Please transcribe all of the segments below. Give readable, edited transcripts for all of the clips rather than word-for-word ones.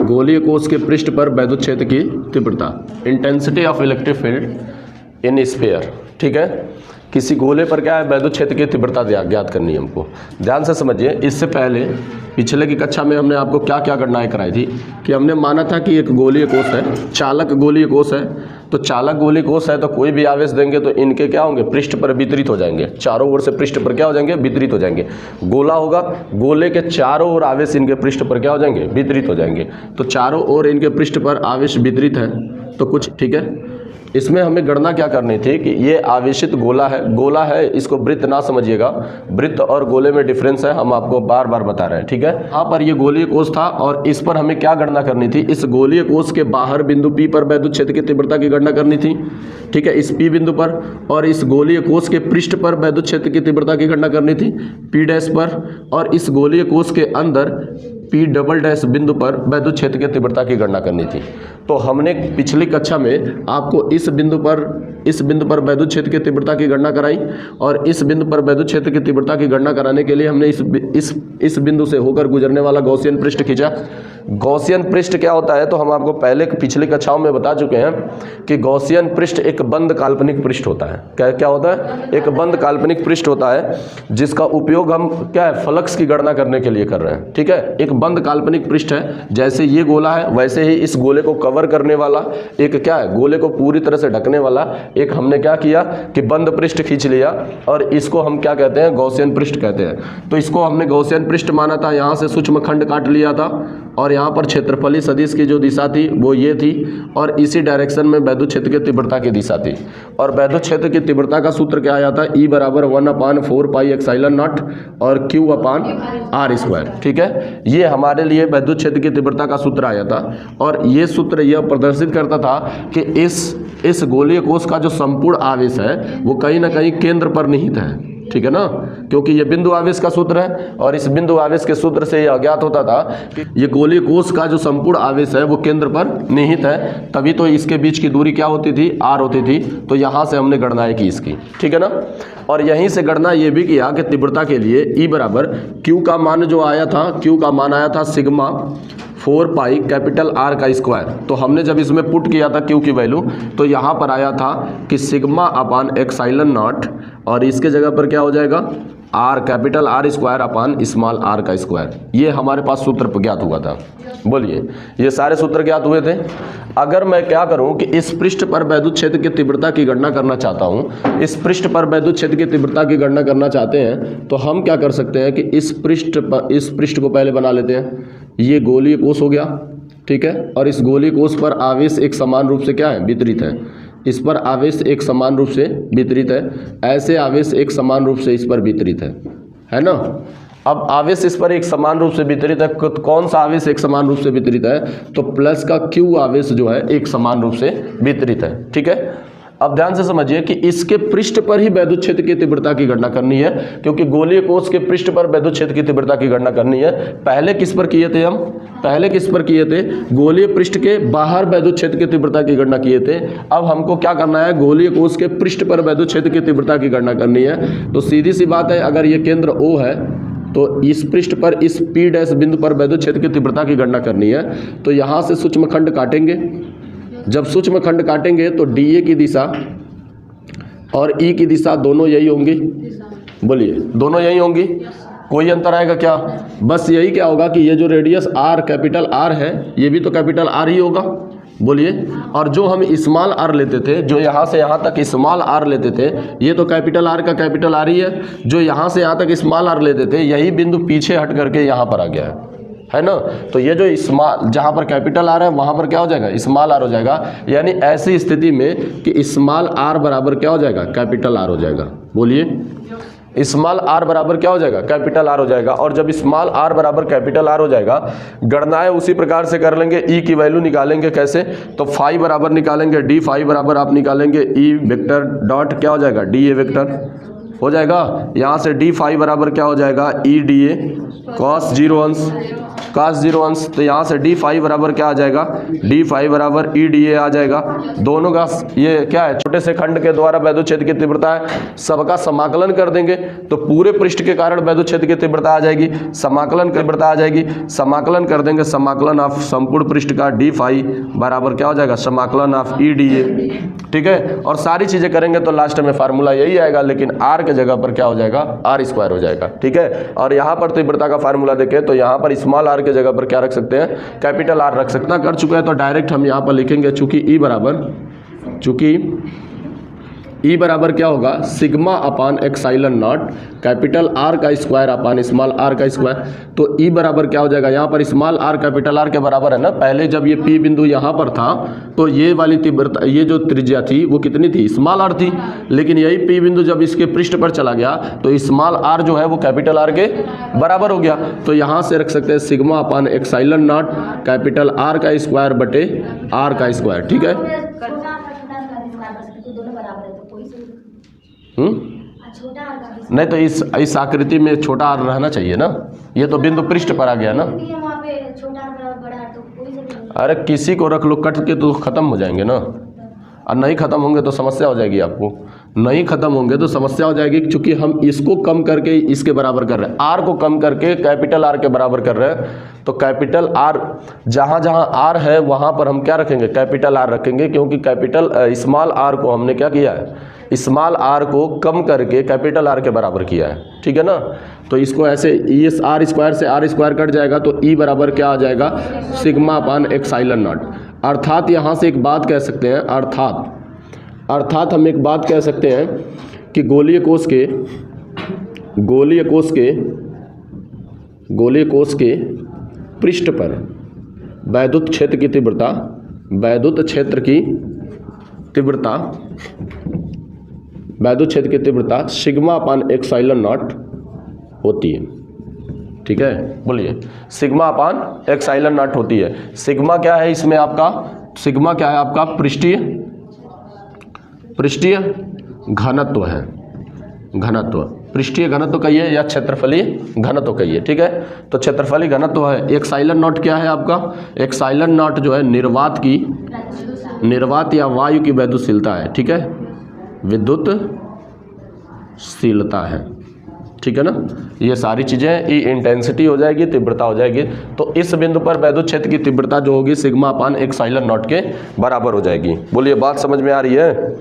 गोलीय कोश के पृष्ठ पर वैद्युत क्षेत्र की तीव्रता, intensity of electric field in sphere. ठीक है, किसी गोले पर क्या है, वैद्युत क्षेत्र की तीव्रता ज्ञात करनी है हमको। ध्यान से समझिए, इससे पहले पिछले की कक्षा में हमने आपको क्या क्या गणनाएं कराई थी कि हमने माना था कि एक गोलीय कोश है, चालक गोलीय कोश है। तो चालक गोलीय कोश है तो कोई भी आवेश देंगे तो इनके क्या होंगे, पृष्ठ पर वितरित हो जाएंगे, चारों ओर से पृष्ठ पर क्या हो जाएंगे, वितरित हो जाएंगे। गोला होगा, गोले के चारों ओर आवेश इनके पृष्ठ पर क्या हो जाएंगे, वितरित हो जाएंगे। तो चारों ओर इनके पृष्ठ पर आवेश वितरित है तो कुछ, ठीक है। इसमें हमें गणना क्या करनी थी कि ये आवेशित गोला है, इसको वृत्त ना समझिएगा, वृत्त और गोले में डिफरेंस है, हम आपको बार बार बता रहे हैं। ठीक है, यहाँ पर ये गोलीय कोश था और इस पर हमें क्या गणना करनी थी, इस गोलीय कोश के बाहर बिंदु P पर वैद्युत क्षेत्र की तीव्रता की गणना करनी थी। ठीक है, इस P बिंदु पर, और इस गोलीय कोश के पृष्ठ पर वैद्युत क्षेत्र की तीव्रता की गणना करनी थी P डैश पर, और इस गोलीय कोश के अंदर P डबल डैश बिंदु पर वैद्युत क्षेत्र की तीव्रता की गणना करनी थी। तो हमने पिछली कक्षा में आपको इस बिंदु पर वैद्युत क्षेत्र की तीव्रता की गणना कराई, और इस बिंदु पर वैद्युत क्षेत्र की तीव्रता की गणना कराने के लिए हमने इस बिंदु से होकर गुजरने वाला गॉसियन पृष्ठ खींचा। गॉसियन पृष्ठ क्या होता है, तो हम आपको पहले पिछली कक्षाओं में बता चुके हैं कि गॉसियन पृष्ठ एक बंद काल्पनिक पृष्ठ होता है। क्या होता है, एक बंद काल्पनिक पृष्ठ होता है जिसका उपयोग हम क्या है, फ्लक्स की गणना करने के लिए कर रहे हैं। ठीक है, एक बंद काल्पनिक पृष्ठ है, जैसे ये गोला है वैसे ही इस गोले को कवर करने वाला एक क्या है, गोले को पूरी तरह से ढकने वाला एक हमने क्या किया कि बंद पृष्ठ खींच लिया, और इसको हम क्या कहते हैं, गॉसियन पृष्ठ कहते हैं। तो इसको हमने गॉसियन पृष्ठ माना था, यहाँ से सूक्ष्म खंड काट लिया था, और यहाँ पर क्षेत्रफली सदिश की जो दिशा थी वो ये थी, और इसी डायरेक्शन में वैद्युत क्षेत्र की तीव्रता की दिशा थी। और वैद्युत क्षेत्र की तीव्रता का सूत्र क्या आया था, E बराबर 1/4 पाई एप्सिलॉन नॉट और Q/r²। ठीक है, ये हमारे लिए वैद्युत क्षेत्र की तीव्रता का सूत्र आया था, और ये सूत्र यह प्रदर्शित करता था कि इस गोलीय कोश का जो संपूर्ण आवेश है वो कहीं ना कहीं केंद्र पर निहित है। ठीक है ना, क्योंकि ये बिंदु आवेश का सूत्र है, और इस बिंदु आवेश के सूत्र से यह अज्ञात होता था कि ये गोलीय कोश का जो संपूर्ण आवेश है वो केंद्र पर निहित है, तभी तो इसके बीच की दूरी क्या होती थी, r होती थी। तो यहाँ से हमने गणनाएं की इसकी। ठीक है ना, और यहीं से गणना ये भी किया कि तीव्रता के लिए E बराबर Q का मान जो आया था, Q का मान आया था सिग्मा 4 पाई कैपिटल R का स्क्वायर। तो हमने जब इसमें पुट किया था Q की वैल्यू, तो यहाँ पर आया था कि सिग्मा अपान एप्सिलॉन नॉट, और इसके जगह पर क्या हो जाएगा, R capital R square upon small r का स्क्वायर। ये हमारे पास सूत्र ज्ञात हुआ था। बोलिए, ये सारे सूत्र ज्ञात हुए थे। अगर मैं क्या करूं कि इस पृष्ठ पर वैद्युत क्षेत्र की तीव्रता की गणना करना चाहता हूं, इस पृष्ठ पर वैद्युत क्षेत्र की तीव्रता की गणना करना चाहते हैं, तो हम क्या कर सकते हैं कि इस पृष्ठ को पहले बना लेते हैं। ये गोलीय कोश हो गया, ठीक है, और इस गोलीय कोश पर आवेश एक समान रूप से क्या है, वितरित है। इस पर आवेश एक समान रूप से वितरित है, ऐसे आवेश एक समान रूप से इस पर वितरित है ना। अब आवेश इस पर एक समान रूप से वितरित है, कौन सा आवेश एक समान रूप से वितरित है, तो प्लस का Q आवेश जो है एक समान रूप से वितरित है। ठीक है, अब ध्यान से समझिए कि इसके पृष्ठ पर ही वैद्युत क्षेत्र की तीव्रता की गणना करनी है, क्योंकि गोलीय कोश के पृष्ठ पर वैद्युत क्षेत्र की तीव्रता की गणना करनी है। पहले किस पर किए थे हम, पहले किस पर किए थे, गोलीय पृष्ठ के बाहर वैद्युत क्षेत्र की तीव्रता की गणना किए थे। अब हमको क्या करना है, गोलीय कोश के पृष्ठ पर वैद्युत क्षेत्र की तीव्रता की गणना करनी है। तो सीधी सी बात है, अगर ये केंद्र O है तो इस पृष्ठ पर इस P डैश बिंदु पर वैद्युत क्षेत्र की तीव्रता की गणना करनी है। तो यहाँ से सूक्ष्म खंड काटेंगे, जब सूक्ष्म खंड काटेंगे तो DA की दिशा और E की दिशा दोनों यही होंगी। बोलिए, दोनों यही होंगी, कोई अंतर आएगा क्या, बस यही क्या होगा कि ये जो रेडियस R कैपिटल R है, ये भी तो कैपिटल R ही होगा। बोलिए, और जो हम स्मॉल r लेते थे, जो यहाँ से यहाँ तक स्मॉल r लेते थे, ये तो कैपिटल R का कैपिटल R ही है। जो यहाँ से यहाँ तक स्मॉल r लेते थे, यही बिंदु पीछे हट करके यहाँ पर आ गया है ना। तो ये जो स्मॉल, जहाँ पर कैपिटल R है वहाँ पर क्या हो जाएगा, स्मॉल r हो जाएगा। यानी ऐसी स्थिति में कि स्मॉल r बराबर क्या हो जाएगा, कैपिटल R हो जाएगा। बोलिए, स्मॉल r बराबर क्या हो जाएगा, कैपिटल R हो जाएगा। और जब स्मॉल r बराबर कैपिटल R हो जाएगा, गणनाएं उसी प्रकार से कर लेंगे। E की वैल्यू निकालेंगे कैसे, तो फाई बराबर निकालेंगे D, फाई बराबर आप निकालेंगे E वेक्टर डॉट क्या हो जाएगा, DA वेक्टर। हो जाएगा। यहाँ से डी फाई बराबर क्या हो जाएगा, ई डी ए कॉस 0 अंश, cos 0 अंश। तो यहाँ से डी फाई बराबर क्या आ जाएगा, डी फाई बराबर ई डी ए आ जाएगा। दोनों का ये क्या है, छोटे से खंड के द्वारा वैद्युत क्षेत्र की तीव्रता है, सबका समाकलन कर देंगे तो पूरे पृष्ठ के कारण वैद्युत क्षेत्र की तीव्रता आ जाएगी, समाकलन तीव्रता आ जाएगी, समाकलन कर देंगे, समाकलन ऑफ संपूर्ण पृष्ठ का डी फाई बराबर क्या हो जाएगा, समाकलन ऑफ ई डी ए। ठीक है, और सारी चीजें करेंगे तो लास्ट में फार्मूला यही आएगा, लेकिन आर के जगह पर क्या हो जाएगा, आर स्क्वायर हो जाएगा। ठीक है, और यहाँ पर तीव्रता का फार्मूला देखें तो यहाँ पर स्मॉल आर के जगह पर क्या रख सकते हैं, कैपिटल आर रख सकते हैं। कर चुके हैं तो डायरेक्ट हम यहाँ पर लिखेंगे, चूंकि ई बराबर क्या होगा, sigma upon epsilon naught capital R का स्क्वायर अपान स्मॉल आर का स्क्वायर। तो ई बराबर क्या हो जाएगा, यहाँ पर स्मॉल आर कैपिटल आर के बराबर है ना। पहले जब ये पी बिंदु यहाँ पर था तो ये वाली तीव्रता, ये जो त्रिज्या थी वो कितनी थी, स्मॉल आर थी, लेकिन यही पी बिंदु जब इसके पृष्ठ पर चला गया तो स्मॉल आर जो है वो कैपिटल आर के बराबर हो गया। तो यहाँ से रख सकते हैं sigma upon epsilon naught capital R का स्क्वायर बटे आर का स्क्वायर। ठीक है, नहीं तो इस आकृति में छोटा आर रहना चाहिए ना, ये तो बिंदु पृष्ठ पर आ गया ना। अरे किसी को रख लो, कट के तो खत्म हो जाएंगे ना, और नहीं खत्म होंगे तो समस्या हो जाएगी, आपको नहीं खत्म होंगे तो समस्या हो जाएगी, क्योंकि हम इसको कम करके इसके बराबर कर रहे हैं, आर को कम करके कैपिटल आर के बराबर कर रहे हैं। तो कैपिटल आर जहाँ जहाँ आर है वहाँ पर हम क्या रखेंगे, कैपिटल आर रखेंगे, क्योंकि कैपिटल स्मॉल आर को हमने क्या किया है, स्मॉल आर को कम करके कैपिटल आर के बराबर किया है। ठीक है ना, तो इसको ऐसे ई आर स्क्वायर से आर स्क्वायर कट जाएगा तो ई बराबर क्या आ जाएगा, सिग्मा अपान एक्साइलन नॉट। अर्थात यहाँ से एक बात कह सकते हैं, अर्थात हम एक बात कह सकते हैं कि गोलीय कोश के पृष्ठ पर वैद्युत क्षेत्र की तीव्रता सिग्मा अपान एक्साइलन नॉट होती है। ठीक है, बोलिए, सिग्मा अपान एक्साइलन नॉट होती है। सिग्मा क्या है इसमें आपका, सिग्मा क्या है आपका, पृष्ठीय घनत्व है, घनत्व, पृष्ठीय घनत्व कहिए या क्षेत्रफलीय घनत्व कहिए। ठीक है, तो क्षेत्रफलीय घनत्व है। एक्साइलन नॉट क्या है आपका, एक्साइलन नॉट जो है निर्वात या वायु की विद्युतशीलता है। ठीक है, विद्युतशीलता है। ठीक है ना, ये सारी चीजें, ई इंटेंसिटी हो जाएगी, तीव्रता हो जाएगी। तो इस बिंदु पर वैद्युत क्षेत्र की तीव्रता जो होगी सिग्मा अपान एक्साइलन नॉट के बराबर हो जाएगी। बोलिए, बात समझ में आ रही है,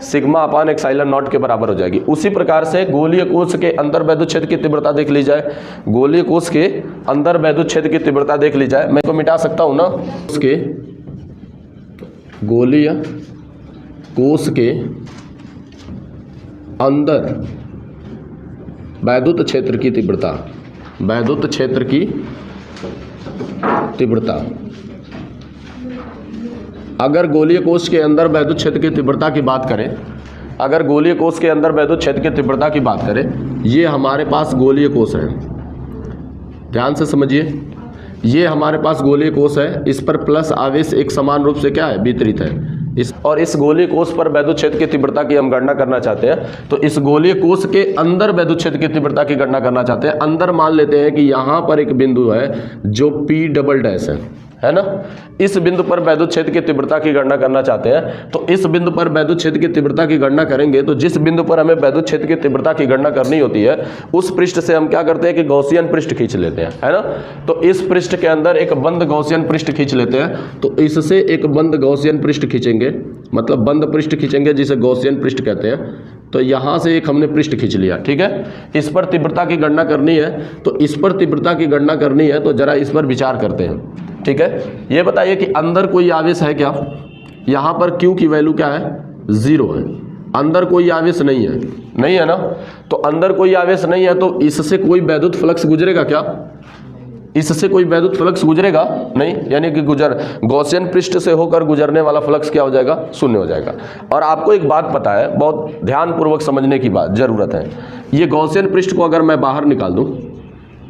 सिग्मा अपान एक्साइलन नॉट के बराबर हो जाएगी। उसी प्रकार से गोलीय कोश के अंदर वैद्युत क्षेत्र की तीव्रता देख ली जाए, गोलीय कोश के अंदर वैद्युत क्षेत्र की तीव्रता देख ली जाए, मैं तो मिटा सकता हूं ना, उसके गोलीय कोश के अंदर वैद्युत क्षेत्र की तीव्रता, अगर गोलीय कोश के अंदर वैद्युत क्षेत्र की तीव्रता की बात करें, अगर गोलीय कोश के अंदर वैद्युत क्षेत्र की तीव्रता की बात करें, ये हमारे पास गोलीय कोश है, ध्यान से समझिए, ये हमारे पास गोलीय कोश है, इस पर प्लस आवेश एक समान रूप से क्या है, वितरित है। इस गोलीय कोश पर वैद्युत क्षेत्र की तीव्रता की हम गणना करना चाहते हैं, तो इस गोलीय कोश के अंदर वैद्युत क्षेत्र की तीव्रता की गणना करना चाहते हैं। अंदर मान लेते हैं कि यहाँ पर एक बिंदु है जो P डबल डैश है ना, इस बिंदु पर वैद्युत क्षेत्र की तीव्रता की गणना करना चाहते हैं। तो इस बिंदु पर वैद्युत क्षेत्र की तीव्रता की गणना करेंगे, तो जिस बिंदु पर हमें वैद्युत क्षेत्र की तीव्रता की गणना करनी होती है उस पृष्ठ से हम क्या करते हैं कि गॉसियन पृष्ठ खींच लेते हैं, है ना। तो इस पृष्ठ के अंदर एक बंद गॉसियन पृष्ठ खींच लेते हैं, तो इससे एक बंद गॉसियन पृष्ठ खींचेंगे, मतलब बंद पृष्ठ खींचेंगे जिसे गॉसियन पृष्ठ कहते हैं। तो यहाँ से एक हमने पृष्ठ खींच लिया, ठीक है। इस पर तीव्रता की गणना करनी है, तो इस पर तीव्रता की गणना करनी है, तो जरा इस पर विचार करते हैं, ठीक है। ये बताइए कि अंदर कोई आवेश है क्या? यहाँ पर Q की वैल्यू क्या है? 0 है। अंदर कोई आवेश नहीं है, नहीं है ना। तो अंदर कोई आवेश नहीं है, तो इससे कोई वैद्युत फ्लक्स गुजरेगा क्या? इससे कोई वैद्युत फ्लक्स गुजरेगा नहीं, यानी कि गॉसियन पृष्ठ से होकर गुजरने वाला फ्लक्स क्या हो जाएगा? शून्य हो जाएगा। और आपको एक बात पता है, बहुत ध्यानपूर्वक समझने की बात जरूरत है। ये गॉसियन पृष्ठ को अगर मैं बाहर निकाल दूं,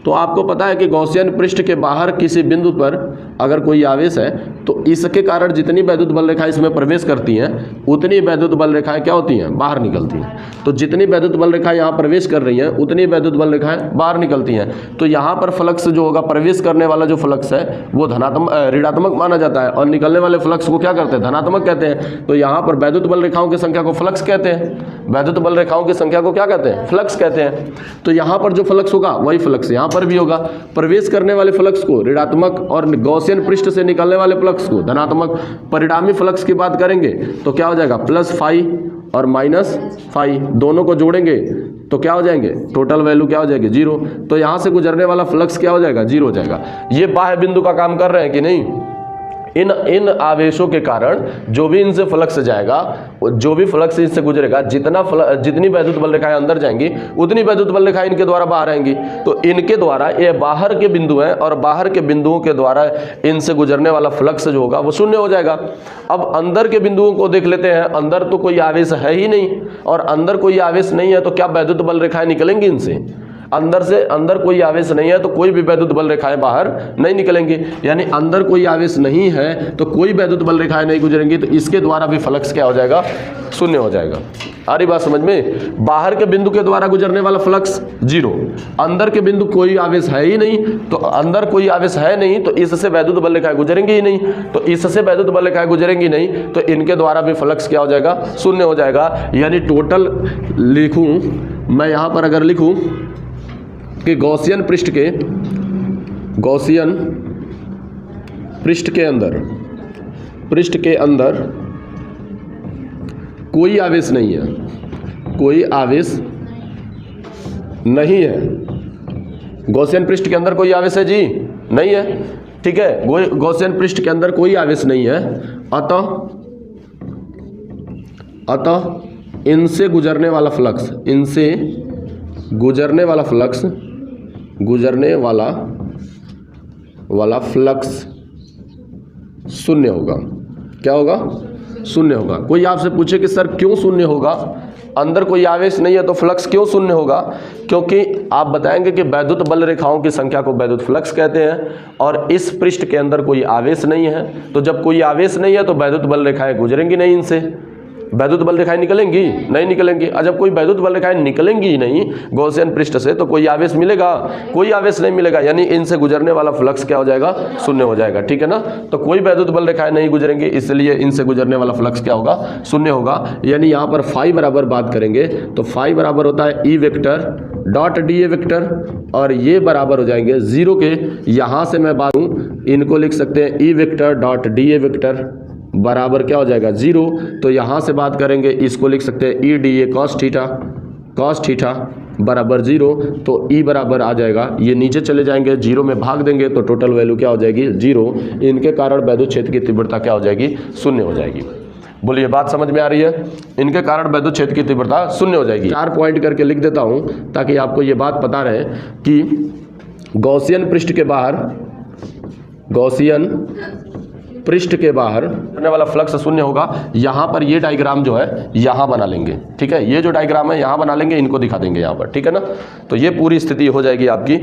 तो आपको पता है कि गॉसियन पृष्ठ के बाहर किसी बिंदु पर अगर कोई आवेश है तो इसके कारण जितनी वैद्युत बल रेखाएं इसमें प्रवेश करती हैं उतनी वैद्युत बल रेखाएं क्या होती हैं, बाहर निकलती हैं। तो जितनी वैद्युत बल रेखाएं यहाँ प्रवेश कर रही हैं उतनी वैद्युत बल रेखाएं बाहर निकलती हैं। तो यहाँ पर फ्लक्स जो होगा, प्रवेश करने वाला जो फ्लक्स है वो ऋणात्मक माना जाता है और निकलने वाले फ्लक्स को क्या करते हैं, धनात्मक कहते हैं। तो यहाँ पर वैद्युत बल रेखाओं की संख्या को फ्लक्स कहते हैं, वैद्युत बल रेखाओं की संख्या को क्या कहते हैं, फ्लक्स कहते हैं। तो यहाँ पर जो फ्लक्स होगा वही फ्लक्स यहाँ पर भी होगा। प्रवेश करने वाले फ्लक्स को ऋणात्मक और गॉसियन पृष्ठ से निकलने वाले फ्लक्स को धनात्मक। परिणामी फ्लक्स की बात करेंगे तो क्या हो जाएगा, +φ और -φ दोनों को जोड़ेंगे तो क्या हो जाएंगे, टोटल वैल्यू क्या हो जाएगी, 0। तो यहाँ से गुजरने वाला फ्लक्स क्या हो जाएगा, 0 हो जाएगा। ये बाह्य बिंदु का काम कर रहे हैं कि नहीं। इन आवेशों के कारण जो भी इनसे फ्लक्स जाएगा, जो भी फ्लक्स इनसे गुजरेगा, जितनी वैद्युत बल रेखाएं अंदर जाएंगी उतनी वैद्युत बल रेखाएं इनके द्वारा बाहर आएंगी। तो इनके द्वारा, ये बाहर के बिंदु हैं और बाहर के बिंदुओं के द्वारा इनसे गुजरने वाला फ्लक्स जो होगा वो शून्य हो जाएगा। अब अंदर के बिंदुओं को देख लेते हैं। अंदर तो कोई आवेश है ही नहीं, और अंदर कोई आवेश नहीं है तो क्या वैद्युत बल रेखाएं निकलेंगी इनसे। अंदर कोई आवेश नहीं है तो कोई भी वैद्युत बल रेखाएं बाहर नहीं निकलेंगी। यानी अंदर कोई आवेश नहीं है तो कोई वैद्युत बल रेखाएं नहीं गुजरेंगी, तो इसके द्वारा भी फ्लक्स क्या हो जाएगा, शून्य हो जाएगा। आ रही बात समझ में। बाहर के बिंदु के द्वारा गुजरने वाला फ्लक्स 0, अंदर के बिंदु कोई आवेश है ही नहीं, तो अंदर कोई आवेश है नहीं तो इससे वैद्युत बल रेखाएं गुजरेंगी ही नहीं, तो इससे वैद्युत बल रेखाएं गुजरेंगी नहीं तो इनके द्वारा भी फ्लक्स क्या हो जाएगा, शून्य हो जाएगा। यानी टोटल लिखूं मैं यहाँ पर, अगर लिखूं कि गॉसियन पृष्ठ के अंदर कोई आवेश नहीं है, कोई आवेश नहीं है। गॉसियन पृष्ठ के अंदर कोई आवेश है जी, नहीं है, ठीक है। गॉसियन पृष्ठ के अंदर कोई आवेश नहीं है, अतः इनसे गुजरने वाला फ्लक्स शून्य होगा। क्या होगा, शून्य होगा। कोई आपसे पूछे कि सर क्यों शून्य होगा, अंदर कोई आवेश नहीं है तो फ्लक्स क्यों शून्य होगा, क्योंकि आप बताएंगे कि वैद्युत बल रेखाओं की संख्या को वैद्युत फ्लक्स कहते हैं और इस पृष्ठ के अंदर कोई आवेश नहीं है। तो जब कोई आवेश नहीं है तो वैद्युत बल रेखाएं गुजरेंगी नहीं, इनसे वैद्युत बल रेखाएं निकलेंगी नहीं, निकलेंगी। और जब कोई वैद्युत बल रेखाएं निकलेंगी ही नहीं गॉसियन पृष्ठ से तो कोई आवेश मिलेगा, कोई आवेश नहीं मिलेगा। यानी इनसे गुजरने वाला फ्लक्स क्या हो जाएगा, शून्य हो जाएगा, ठीक है ना। तो कोई वैद्युत बल रेखाएं नहीं गुजरेंगी, इसलिए इनसे गुजरने वाला फ्लक्स क्या होगा, शून्य होगा। यानी यहाँ पर फाई बराबर बात करेंगे तो फाई बराबर होता है E vector dot D A vector, और ये बराबर हो जाएंगे 0 के। यहाँ से मैं बात हूँ, इनको लिख सकते हैं E vector dot D A vector बराबर क्या हो जाएगा, 0। तो यहाँ से बात करेंगे, इसको लिख सकते हैं E D A cos theta बराबर 0। तो ई बराबर आ जाएगा, ये नीचे चले जाएंगे, 0 में भाग देंगे तो टोटल वैल्यू क्या हो जाएगी, 0। इनके कारण वैद्युत क्षेत्र की तीव्रता क्या हो जाएगी, शून्य हो जाएगी। बोलिए बात समझ में आ रही है। इनके कारण वैद्युत क्षेत्र की तीव्रता शून्य हो जाएगी। 4 पॉइंट करके लिख देता हूँ ताकि आपको ये बात पता रहे कि गॉसियन पृष्ठ के बाहर करने वाला फ्लक्स शून्य होगा। यहाँ पर ये डायग्राम जो है यहाँ बना लेंगे, ठीक है। ये जो डायग्राम है यहाँ बना लेंगे, इनको दिखा देंगे यहाँ पर, ठीक है ना। तो ये पूरी स्थिति हो जाएगी आपकी।